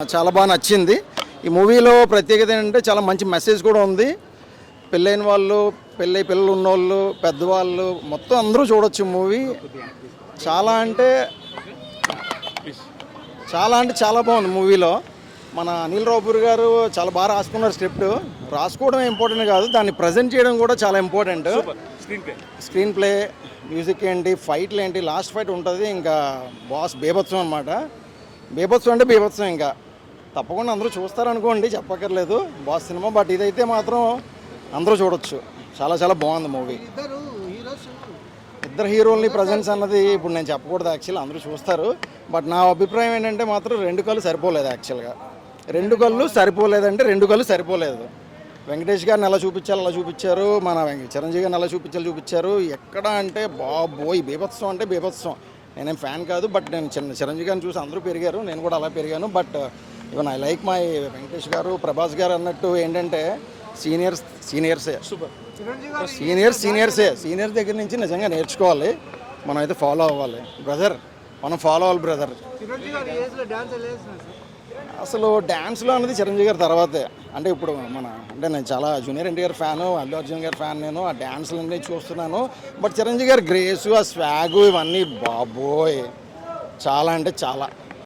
చాలా బాగా నచ్చింది. ఈ మూవీలో ప్రత్యేకత ఏంటంటే చాలా మంచి మెసేజ్ కూడా ఉంది. పెళ్ళైన వాళ్ళు, పిల్లలు ఉన్నోళ్ళు, పెద్దవాళ్ళు మొత్తం అందరూ చూడొచ్చు మూవీ. చాలా అంటే చాలా బాగుంది మూవీలో. మన అనిల్ రావుపూర్ గారు చాలా బాగా రాసుకున్నారు స్క్రిప్ట్. రాసుకోవడం ఇంపార్టెంట్ కాదు, దాన్ని ప్రజెంట్ చేయడం కూడా చాలా ఇంపార్టెంట్. స్క్రీన్ ప్లే, మ్యూజిక్ ఏంటి, ఫైట్లు ఏంటి, లాస్ట్ ఫైట్ ఉంటుంది ఇంకా బాస్ బీభత్సం అనమాట. బీభత్సం అంటే బీభత్సం, ఇంకా తప్పకుండా అందరూ చూస్తారనుకోండి, చెప్పక్కర్లేదు బాస్ సినిమా. బట్ ఇదైతే మాత్రం అందరూ చూడొచ్చు. చాలా బాగుంది మూవీ. ఇద్దరు హీరోల్ని ప్రజెన్స్ అన్నది ఇప్పుడు నేను చెప్పకూడదు, యాక్చువల్లీ అందరూ చూస్తారు. బట్ నా అభిప్రాయం ఏంటంటే మాత్రం 2 కళ్ళు సరిపోలేదు. యాక్చువల్గా 2 కళ్ళు సరిపోలేదంటే 2 కళ్ళు సరిపోలేదు. వెంకటేష్ గారిని ఎలా చూపించాలి అలా చూపించారు, మన చిరంజీవి గారిని ఎలా చూపించారు. ఎక్కడ అంటే బాబోయ్ బీభత్సం అంటే బీభత్సం. నేనేం ఫ్యాన్ కాదు, బట్ నేను చిరంజీవి గారిని చూసి అందరూ పెరిగారు, నేను కూడా అలా పెరిగాను. But even I like my Venkatesh గారు, ప్రభాస్ గారు అన్నట్టు ఏంటంటే సీనియర్స్ దగ్గర నుంచి నిజంగా నేర్చుకోవాలి. మనం అయితే ఫాలో అవ్వాలి బ్రదర్, బ్రదర్. అసలు డ్యాన్స్లో అన్నది చిరంజీవి గారి తర్వాతే. అంటే ఇప్పుడు నేను చాలా జూనియర్ ఎన్టీఆర్ ఫ్యాను, అల్లు అర్జున్ గారి ఫ్యాన్. నేను ఆ డ్యాన్స్లన్నీ చూస్తున్నాను. బట్ చిరంజీవి గారి గ్రేసు, ఆ స్వాగు ఇవన్నీ బాబోయ్ చాలా అంటే చాలా.